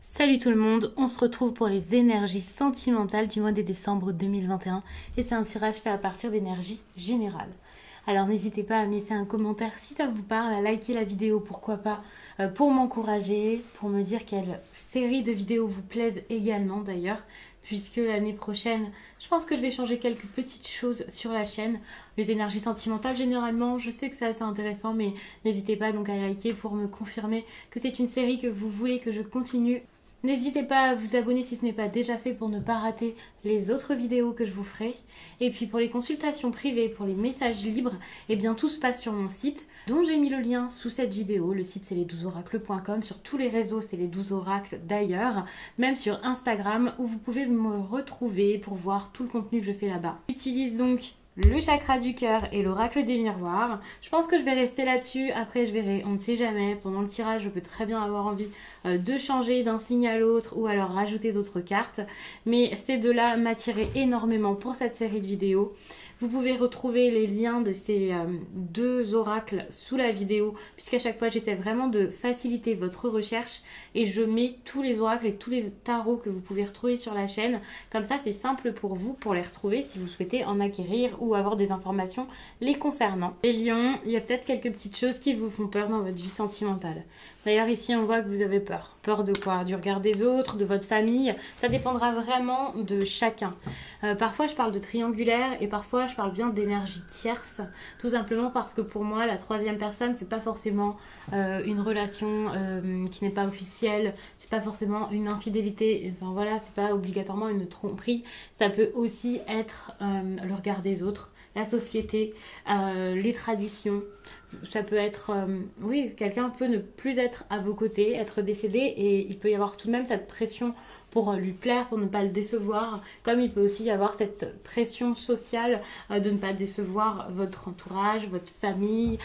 Salut tout le monde, on se retrouve pour les énergies sentimentales du mois de décembre 2021 et c'est un tirage fait à partir d'énergie générale. Alors n'hésitez pas à me laisser un commentaire si ça vous parle, à liker la vidéo, pourquoi pas, pour m'encourager, pour me dire quelle série de vidéos vous plaisent également d'ailleurs, puisque l'année prochaine, je pense que je vais changer quelques petites choses sur la chaîne. Les énergies sentimentales, généralement, je sais que c'est assez intéressant, mais n'hésitez pas donc à liker pour me confirmer que c'est une série que vous voulez que je continue. N'hésitez pas à vous abonner si ce n'est pas déjà fait pour ne pas rater les autres vidéos que je vous ferai. Et puis pour les consultations privées, pour les messages libres, eh bien tout se passe sur mon site, dont j'ai mis le lien sous cette vidéo. Le site c'est les12oracles.com, sur tous les réseaux c'est les 12 oracles d'ailleurs, même sur Instagram où vous pouvez me retrouver pour voir tout le contenu que je fais là-bas. J'utilise donc le chakra du cœur et l'oracle des miroirs. Je pense que je vais rester là-dessus. Après, je verrai, on ne sait jamais. Pendant le tirage, je peux très bien avoir envie de changer d'un signe à l'autre ou alors rajouter d'autres cartes. Mais ces deux-là m'attiraient énormément pour cette série de vidéos. Vous pouvez retrouver les liens de ces deux oracles sous la vidéo, puisqu'à chaque fois, j'essaie vraiment de faciliter votre recherche et je mets tous les oracles et tous les tarots que vous pouvez retrouver sur la chaîne. Comme ça, c'est simple pour vous pour les retrouver si vous souhaitez en acquérir ou avoir des informations les concernant. Les lions, il y a peut-être quelques petites choses qui vous font peur dans votre vie sentimentale. D'ailleurs, ici, on voit que vous avez peur. Peur de quoi? Du regard des autres, de votre famille. Ça dépendra vraiment de chacun. Parfois, je parle de triangulaire et parfois, je parle bien d'énergie tierce. Tout simplement parce que pour moi, la troisième personne, c'est pas forcément une relation qui n'est pas officielle. C'est pas forcément une infidélité. Enfin voilà, c'est pas obligatoirement une tromperie. Ça peut aussi être le regard des autres, la société, les traditions. Ça peut être, oui, quelqu'un peut ne plus être à vos côtés, être décédé et il peut y avoir tout de même cette pression pour lui plaire, pour ne pas le décevoir, comme il peut aussi y avoir cette pression sociale de ne pas décevoir votre entourage, votre famille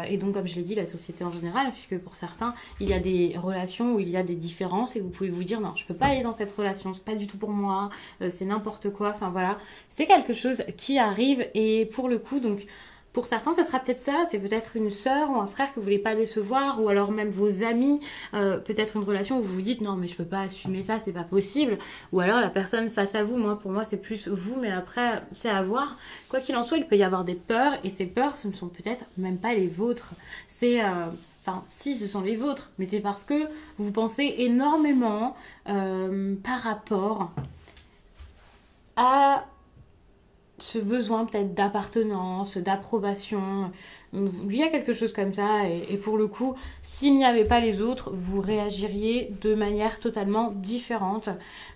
et donc comme je l'ai dit, la société en général, puisque pour certains, il y a des relations où il y a des différences et vous pouvez vous dire non, je peux pas aller dans cette relation, c'est pas du tout pour moi, c'est n'importe quoi, enfin voilà, c'est quelque chose qui arrive et pour le coup, donc pour certains, ça sera peut-être ça, c'est peut-être une sœur ou un frère que vous voulez pas décevoir, ou alors même vos amis, peut-être une relation où vous vous dites non mais je peux pas assumer ça, c'est pas possible, ou alors la personne face à vous, moi pour moi c'est plus vous, mais après c'est à voir. Quoi qu'il en soit, il peut y avoir des peurs, et ces peurs ce ne sont peut-être même pas les vôtres, c'est... Enfin, si, ce sont les vôtres, mais c'est parce que vous pensez énormément par rapport à ce besoin peut-être d'appartenance, d'approbation. Il y a quelque chose comme ça et pour le coup, s'il n'y avait pas les autres, vous réagiriez de manière totalement différente.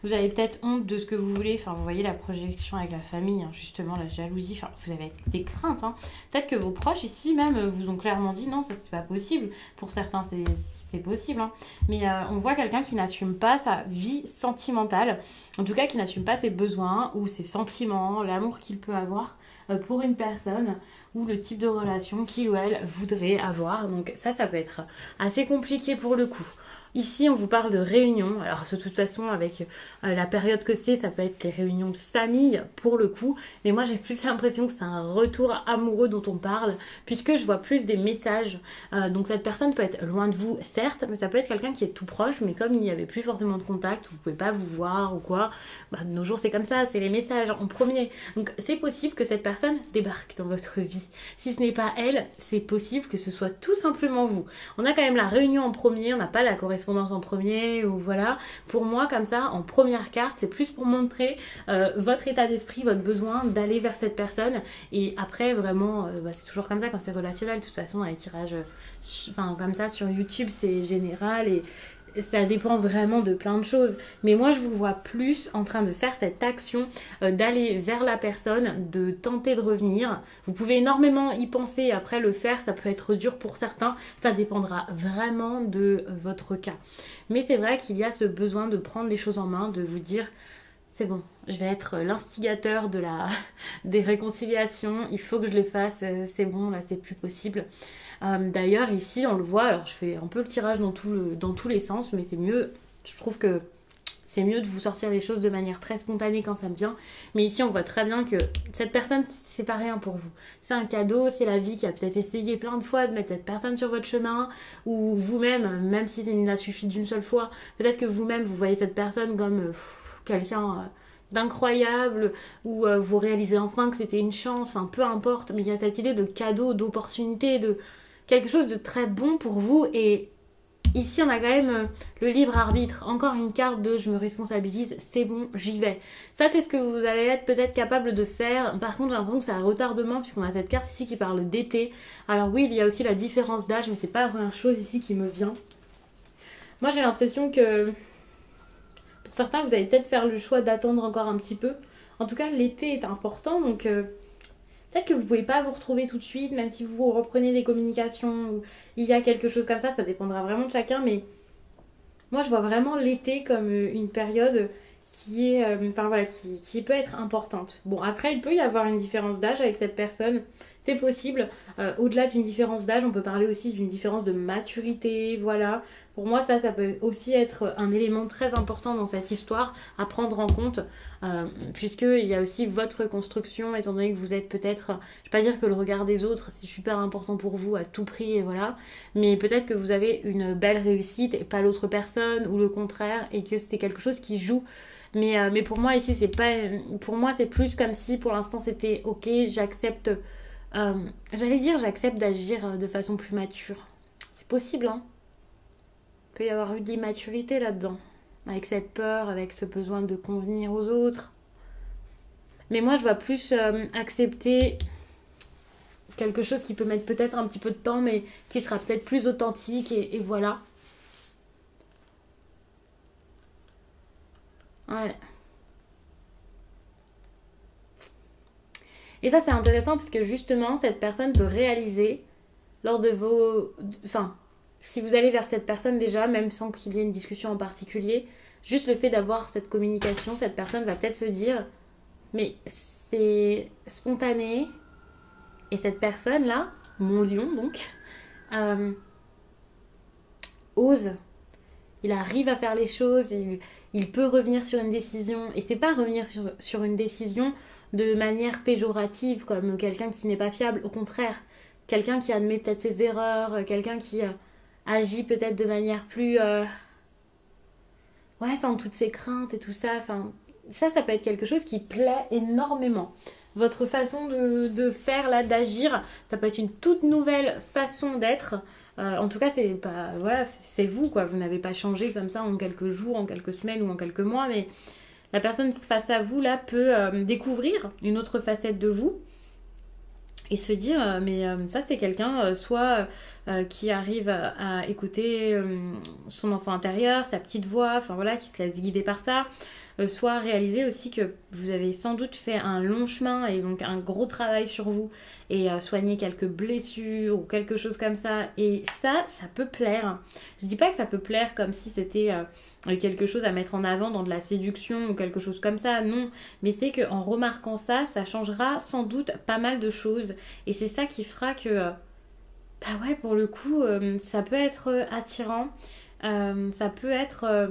Vous avez peut-être honte de ce que vous voulez. Enfin, vous voyez la projection avec la famille, hein, justement, la jalousie. Enfin, vous avez des craintes. Hein. Peut-être que vos proches ici même vous ont clairement dit non, ça c'est pas possible. Pour certains, c'est possible, hein. Mais on voit quelqu'un qui n'assume pas sa vie sentimentale, en tout cas qui n'assume pas ses besoins ou ses sentiments, l'amour qu'il peut avoir pour une personne ou le type de relation qu'il ou elle voudrait avoir. Donc ça peut être assez compliqué pour le coup. Ici, on vous parle de réunions. Alors, de toute façon, avec la période que c'est, ça peut être les réunions de famille pour le coup. Mais moi, j'ai plus l'impression que c'est un retour amoureux dont on parle, puisque je vois plus des messages. Donc, cette personne peut être loin de vous, certes, mais ça peut être quelqu'un qui est tout proche. Mais comme il n'y avait plus forcément de contact, vous ne pouvez pas vous voir ou quoi, bah, de nos jours, c'est comme ça, c'est les messages en premier. Donc, c'est possible que cette personne débarque dans votre vie. Si ce n'est pas elle, c'est possible que ce soit tout simplement vous. On a quand même la réunion en premier, on n'a pas la correspondance en premier ou voilà. Pour moi, comme ça, en première carte, c'est plus pour montrer votre état d'esprit, votre besoin d'aller vers cette personne. Et après, vraiment, c'est toujours comme ça quand c'est relationnel. De toute façon, dans les tirages, comme ça sur YouTube, c'est général et ça dépend vraiment de plein de choses. Mais moi, je vous vois plus en train de faire cette action, d'aller vers la personne, de tenter de revenir. Vous pouvez énormément y penser. Après, le faire, ça peut être dur pour certains. Ça dépendra vraiment de votre cas. Mais c'est vrai qu'il y a ce besoin de prendre les choses en main, de vous dire... C'est bon, je vais être l'instigateur des réconciliations, il faut que je les fasse, c'est bon, là c'est plus possible. D'ailleurs ici on le voit, alors je fais un peu le tirage dans tous les sens, mais c'est mieux, je trouve que c'est mieux de vous sortir les choses de manière très spontanée quand ça me vient. Mais ici, on voit très bien que cette personne, c'est pas rien pour vous. C'est un cadeau, c'est la vie qui a peut-être essayé plein de fois de mettre cette personne sur votre chemin, ou vous-même, même si il n'a suffi d'une seule fois, peut-être que vous-même, vous voyez cette personne comme quelqu'un d'incroyable, ou vous réalisez enfin que c'était une chance, enfin peu importe, mais il y a cette idée de cadeau, d'opportunité, de quelque chose de très bon pour vous. Et ici, on a quand même le libre arbitre. Encore une carte de je me responsabilise, c'est bon, j'y vais. Ça, c'est ce que vous allez être peut-être capable de faire. Par contre, j'ai l'impression que c'est un retardement puisqu'on a cette carte ici qui parle d'été. Alors oui, il y a aussi la différence d'âge, mais c'est pas la première chose ici qui me vient. Moi, j'ai l'impression que pour certains, vous allez peut-être faire le choix d'attendre encore un petit peu. En tout cas, l'été est important, donc peut-être que vous ne pouvez pas vous retrouver tout de suite, même si vous reprenez les communications, ou il y a quelque chose comme ça dépendra vraiment de chacun, mais moi je vois vraiment l'été comme une période qui est, qui peut être importante. Bon, après il peut y avoir une différence d'âge avec cette personne, c'est possible. Au-delà d'une différence d'âge, on peut parler aussi d'une différence de maturité, voilà. Pour moi, ça peut aussi être un élément très important dans cette histoire à prendre en compte, puisqu'il y a aussi votre construction, étant donné que vous êtes peut-être, je ne vais pas dire que le regard des autres, c'est super important pour vous à tout prix, et voilà, mais peut-être que vous avez une belle réussite et pas l'autre personne, ou le contraire, et que c'est quelque chose qui joue. Mais pour moi, ici, c'est pas... Pour moi, c'est plus comme si, pour l'instant, c'était ok, j'accepte... j'allais dire j'accepte d'agir de façon plus mature. C'est possible, hein. Il peut y avoir eu de l'immaturité là-dedans. Avec cette peur, avec ce besoin de convenir aux autres. Mais moi, je vois plus accepter quelque chose qui peut mettre peut-être un petit peu de temps, mais qui sera peut-être plus authentique, et voilà. Ouais. Et ça, c'est intéressant parce que justement, cette personne peut réaliser lors de vos... Enfin, si vous allez vers cette personne déjà, même sans qu'il y ait une discussion en particulier, juste le fait d'avoir cette communication, cette personne va peut-être se dire mais c'est spontané. Et cette personne-là, mon lion donc, ose. Il arrive à faire les choses, il peut revenir sur une décision. Et c'est pas revenir sur une décision de manière péjorative, comme quelqu'un qui n'est pas fiable. Au contraire, quelqu'un qui admet peut-être ses erreurs, quelqu'un qui agit peut-être de manière plus... ouais, sans toutes ses craintes et tout ça. Enfin, ça peut être quelque chose qui plaît énormément. Votre façon de faire, là, d'agir, ça peut être une toute nouvelle façon d'être. En tout cas, c'est pas... Voilà, c'est vous, quoi. Vous n'avez pas changé comme ça en quelques jours, en quelques semaines ou en quelques mois, mais la personne face à vous, là, peut découvrir une autre facette de vous et se dire, ça, c'est quelqu'un, soit qui arrive à écouter son enfant intérieur, sa petite voix, enfin voilà, qui se laisse guider par ça, soit réaliser aussi que vous avez sans doute fait un long chemin et donc un gros travail sur vous et soigner quelques blessures ou quelque chose comme ça. Et ça peut plaire. Je dis pas que ça peut plaire comme si c'était quelque chose à mettre en avant dans de la séduction ou quelque chose comme ça, non. Mais c'est qu'en remarquant ça, ça changera sans doute pas mal de choses. Et c'est ça qui fera que, bah ouais, pour le coup, ça peut être attirant, ça peut être...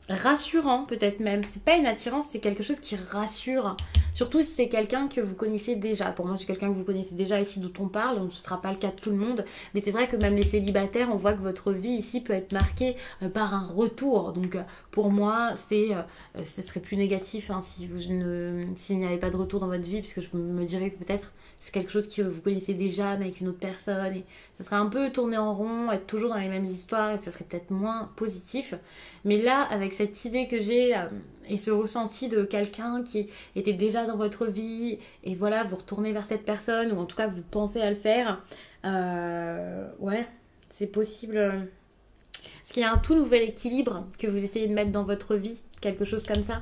rassurant peut-être même. C'est pas une attirance, c'est quelque chose qui rassure. Surtout si c'est quelqu'un que vous connaissez déjà. Pour moi, c'est quelqu'un que vous connaissez déjà ici dont on parle. Donc, ce ne sera pas le cas de tout le monde. Mais c'est vrai que même les célibataires, on voit que votre vie ici peut être marquée par un retour. Donc, pour moi, ce serait plus négatif si s'il n'y avait pas de retour dans votre vie. Puisque je me dirais que peut-être c'est quelque chose que vous connaissez déjà, mais avec une autre personne. Et ça serait un peu tourner en rond, être toujours dans les mêmes histoires. Et ça serait peut-être moins positif. Mais là, avec cette idée que j'ai et ce ressenti de quelqu'un qui était déjà dans votre vie, et voilà, vous retournez vers cette personne, ou en tout cas vous pensez à le faire, ouais, c'est possible. Parce qu'il y a un tout nouvel équilibre que vous essayez de mettre dans votre vie, quelque chose comme ça.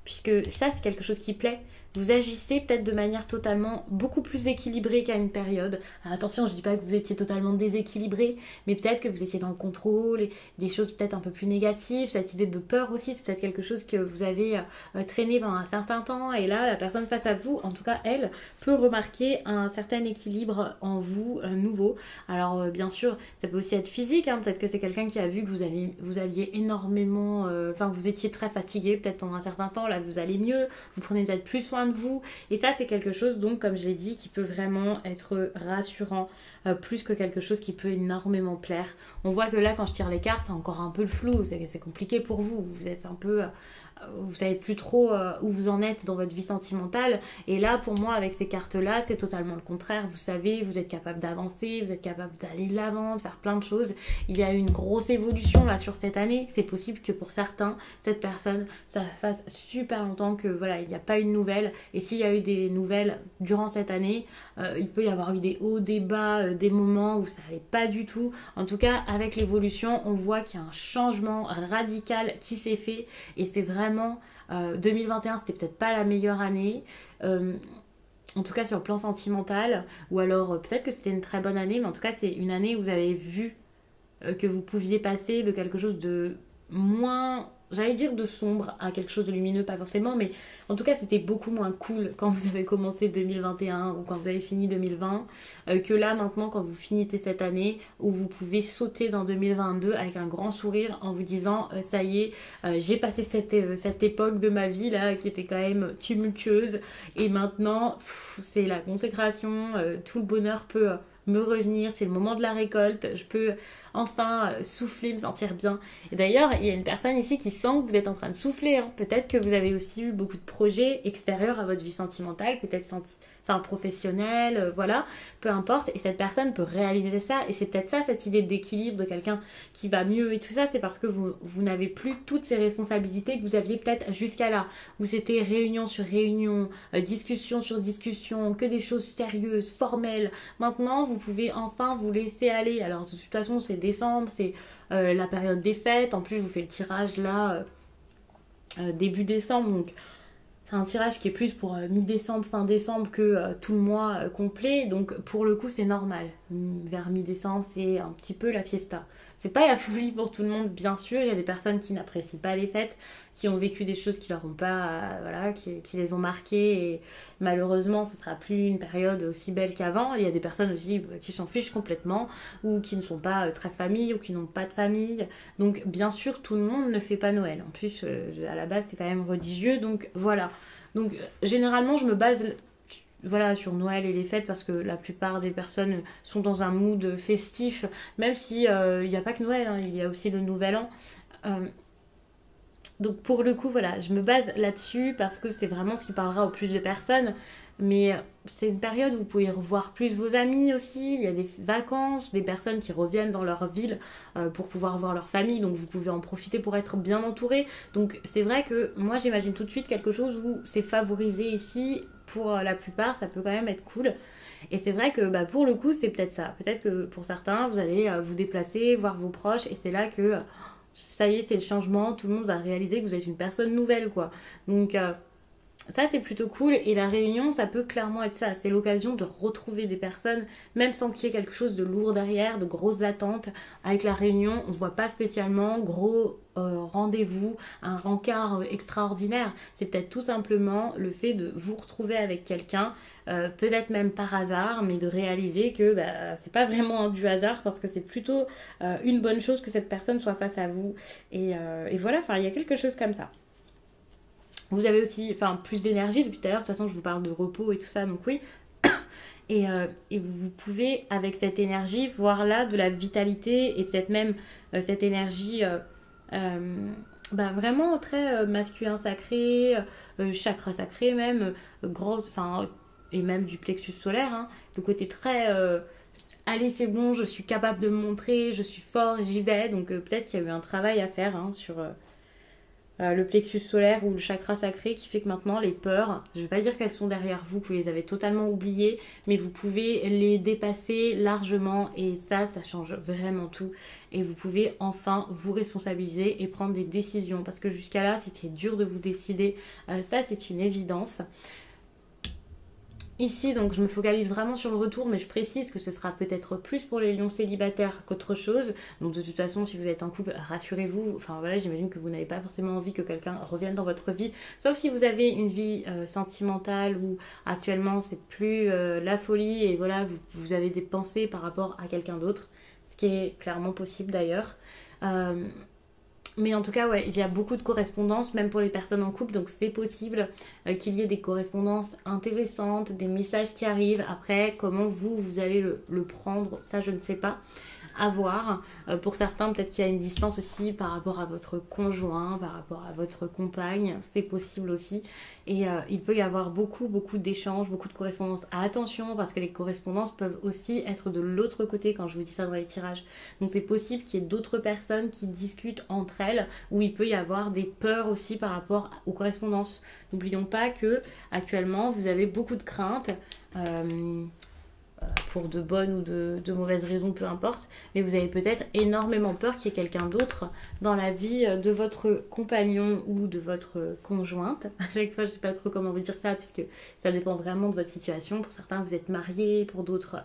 Puisque ça, c'est quelque chose qui plaît. vous agissez peut-être de manière totalement beaucoup plus équilibrée qu'à une période. Alors attention, je dis pas que vous étiez totalement déséquilibré, mais peut-être que vous étiez dans le contrôle, et des choses peut-être un peu plus négatives. Cette idée de peur aussi, c'est peut-être quelque chose que vous avez traîné pendant un certain temps, et là, la personne face à vous, en tout cas elle, peut remarquer un certain équilibre en vous nouveau. Alors bien sûr, ça peut aussi être physique, hein. Peut-être que c'est quelqu'un qui a vu que vous alliez énormément, vous étiez très fatigué peut-être pendant un certain temps, là vous allez mieux, vous prenez peut-être plus soin de vous, et ça c'est quelque chose donc comme je l'ai dit qui peut vraiment être rassurant, plus que quelque chose qui peut énormément plaire. On voit que là quand je tire les cartes c'est encore un peu le flou, c'est compliqué pour vous, vous êtes un peu... vous savez plus trop où vous en êtes dans votre vie sentimentale, et là pour moi avec ces cartes là c'est totalement le contraire. Vous savez, vous êtes capable d'avancer, vous êtes capable d'aller de l'avant, de faire plein de choses. Il y a eu une grosse évolution là sur cette année. C'est possible que pour certains cette personne ça fasse super longtemps que voilà il n'y a pas eu de nouvelles, et s'il y a eu des nouvelles durant cette année, il peut y avoir eu des hauts, des bas, des moments où ça allait pas du tout. En tout cas avec l'évolution on voit qu'il y a un changement radical qui s'est fait, et c'est vraiment 2021 c'était peut-être pas la meilleure année, en tout cas sur le plan sentimental, ou alors peut-être que c'était une très bonne année, mais en tout cas c'est une année où vous avez vu que vous pouviez passer de quelque chose de moins, j'allais dire de sombre, à quelque chose de lumineux, pas forcément, mais en tout cas c'était beaucoup moins cool quand vous avez commencé 2021 ou quand vous avez fini 2020 que là maintenant quand vous finissez cette année, où vous pouvez sauter dans 2022 avec un grand sourire en vous disant ça y est, j'ai passé cette époque de ma vie là qui était quand même tumultueuse, et maintenant c'est la consécration, tout le bonheur peut me revenir, c'est le moment de la récolte, je peux enfin souffler, me sentir bien. Et d'ailleurs, il y a une personne ici qui sent que vous êtes en train de souffler, hein. Peut-être que vous avez aussi eu beaucoup de projets extérieurs à votre vie sentimentale, peut-être professionnelle, voilà, peu importe, et cette personne peut réaliser ça, et c'est peut-être ça, cette idée d'équilibre de quelqu'un qui va mieux et tout ça, c'est parce que vous n'avez plus toutes ces responsabilités que vous aviez peut-être jusqu'à là, où c'était réunion sur réunion, discussion sur discussion, que des choses sérieuses, formelles. Maintenant, vous pouvez enfin vous laisser aller. Alors de toute façon, c'est décembre, c'est la période des fêtes, en plus je vous fais le tirage là, début décembre, donc c'est un tirage qui est plus pour mi-décembre, fin décembre que tout le mois complet. Donc pour le coup c'est normal. Vers mi-décembre c'est un petit peu la fiesta. C'est pas la folie pour tout le monde bien sûr. Il y a des personnes qui n'apprécient pas les fêtes, qui ont vécu des choses qui leur ont pas, qui les ont marquées, et malheureusement ce sera plus une période aussi belle qu'avant. Il y a des personnes aussi qui s'en fichent complètement, ou qui ne sont pas très famille, ou qui n'ont pas de famille. Donc bien sûr tout le monde ne fait pas Noël. En plus à la base c'est quand même religieux, donc voilà. Donc généralement je me base sur Noël et les fêtes, parce que la plupart des personnes sont dans un mood festif, même si il n'y a pas que Noël, hein, il y a aussi le Nouvel An. Donc pour le coup voilà, je me base là-dessus parce que c'est vraiment ce qui parlera au plus de personnes. Mais c'est une période où vous pouvez revoir plus vos amis aussi. Il y a des vacances, des personnes qui reviennent dans leur ville pour pouvoir voir leur famille. Donc vous pouvez en profiter pour être bien entouré. Donc c'est vrai que moi j'imagine tout de suite quelque chose où c'est favorisé ici. Pour la plupart, ça peut quand même être cool. Et c'est vrai que pour le coup, c'est peut-être ça. Peut-être que pour certains, vous allez vous déplacer, voir vos proches. Et c'est là que ça y est, c'est le changement. Tout le monde va réaliser que vous êtes une personne nouvelle, quoi. Donc... ça c'est plutôt cool, et la réunion ça peut clairement être ça, c'est l'occasion de retrouver des personnes même sans qu'il y ait quelque chose de lourd derrière, de grosses attentes. Avec la réunion on voit pas spécialement gros rendez-vous, un rencard extraordinaire, c'est peut-être tout simplement le fait de vous retrouver avec quelqu'un, peut-être même par hasard, mais de réaliser que c'est pas vraiment du hasard, parce que c'est plutôt une bonne chose que cette personne soit face à vous, et voilà, il y a quelque chose comme ça. Vous avez aussi plus d'énergie depuis tout à l'heure, de toute façon je vous parle de repos et tout ça, donc oui. Et vous pouvez avec cette énergie voir là de la vitalité, et peut-être même cette énergie vraiment très masculin sacré, chakra sacré même, et même du plexus solaire, hein, le côté très... allez c'est bon, je suis capable de me montrer, je suis fort, j'y vais. Donc peut-être qu'il y a eu un travail à faire sur... le plexus solaire ou le chakra sacré, qui fait que maintenant les peurs, je ne vais pas dire qu'elles sont derrière vous, que vous les avez totalement oubliées, mais vous pouvez les dépasser largement, et ça change vraiment tout, et vous pouvez enfin vous responsabiliser et prendre des décisions, parce que jusqu'à là c'était dur de vous décider, ça c'est une évidence. Ici, donc, je me focalise vraiment sur le retour, mais je précise que ce sera peut-être plus pour les lions célibataires qu'autre chose. Donc, de toute façon, si vous êtes en couple, rassurez-vous. Enfin, voilà, j'imagine que vous n'avez pas forcément envie que quelqu'un revienne dans votre vie. Sauf si vous avez une vie sentimentale où actuellement, c'est plus la folie et voilà, vous avez des pensées par rapport à quelqu'un d'autre. Ce qui est clairement possible d'ailleurs. Mais en tout cas, ouais, il y a beaucoup de correspondances, même pour les personnes en couple, donc c'est possible qu'il y ait des correspondances intéressantes, des messages qui arrivent. Après, comment vous allez le prendre, ça je ne sais pas. À voir. Pour certains, peut-être qu'il y a une distance aussi par rapport à votre conjoint, par rapport à votre compagne, c'est possible aussi. Et il peut y avoir beaucoup d'échanges, beaucoup de correspondances. Attention, parce que les correspondances peuvent aussi être de l'autre côté quand je vous dis ça dans les tirages. Donc c'est possible qu'il y ait d'autres personnes qui discutent entre elles, où il peut y avoir des peurs aussi par rapport aux correspondances. N'oublions pas que actuellement, vous avez beaucoup de craintes. Pour de bonnes ou de mauvaises raisons, peu importe, mais vous avez peut-être énormément peur qu'il y ait quelqu'un d'autre dans la vie de votre compagnon ou de votre conjointe. À chaque fois, je ne sais pas trop comment vous dire ça, puisque ça dépend vraiment de votre situation. Pour certains, vous êtes mariés, pour d'autres,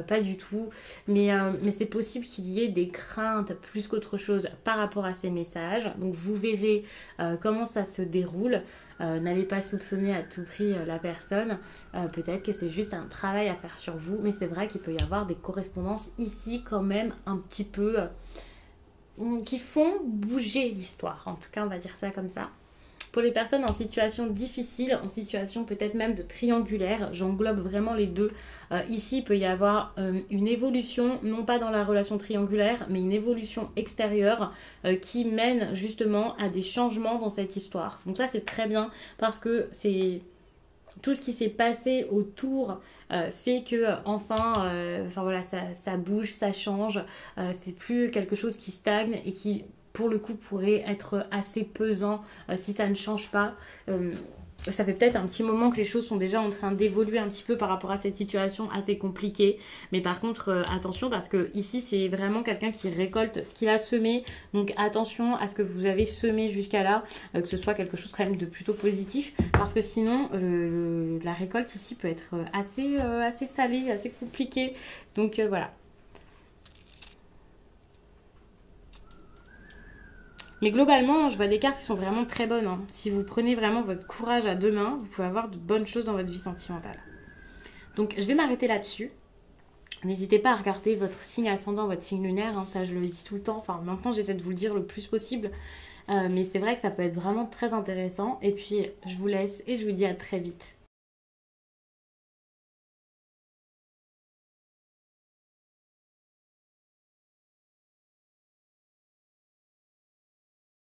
pas du tout. Mais c'est possible qu'il y ait des craintes plus qu'autre chose par rapport à ces messages. Donc, vous verrez comment ça se déroule. N'allez pas soupçonner à tout prix la personne. Peut-être que c'est juste un travail à faire sur vous. Mais c'est vrai qu'il peut y avoir des correspondances ici quand même un petit peu qui font bouger l'histoire. En tout cas, on va dire ça comme ça. Pour les personnes en situation difficile, en situation peut-être même de triangulaire, j'englobe vraiment les deux. Ici, il peut y avoir une évolution, non pas dans la relation triangulaire, mais une évolution extérieure qui mène justement à des changements dans cette histoire. Donc ça, c'est très bien parce que c'est tout ce qui s'est passé autour fait que enfin voilà, ça bouge, ça change. C'est plus quelque chose qui stagne et qui pour le coup pourrait être assez pesant si ça ne change pas. Ça fait peut-être un petit moment que les choses sont déjà en train d'évoluer un petit peu par rapport à cette situation assez compliquée. Mais par contre, attention parce que ici, c'est vraiment quelqu'un qui récolte ce qu'il a semé. Donc attention à ce que vous avez semé jusqu'à là, que ce soit quelque chose quand même de plutôt positif. Parce que sinon, la récolte ici peut être assez salée, assez compliquée. Donc voilà. Mais globalement, je vois des cartes qui sont vraiment très bonnes. Hein. Si vous prenez vraiment votre courage à deux mains, vous pouvez avoir de bonnes choses dans votre vie sentimentale. Donc, je vais m'arrêter là-dessus. N'hésitez pas à regarder votre signe ascendant, votre signe lunaire. Hein, ça, je le dis tout le temps. Enfin, maintenant, j'essaie de vous le dire le plus possible. Mais c'est vrai que ça peut être vraiment très intéressant. Et puis, je vous laisse et je vous dis à très vite.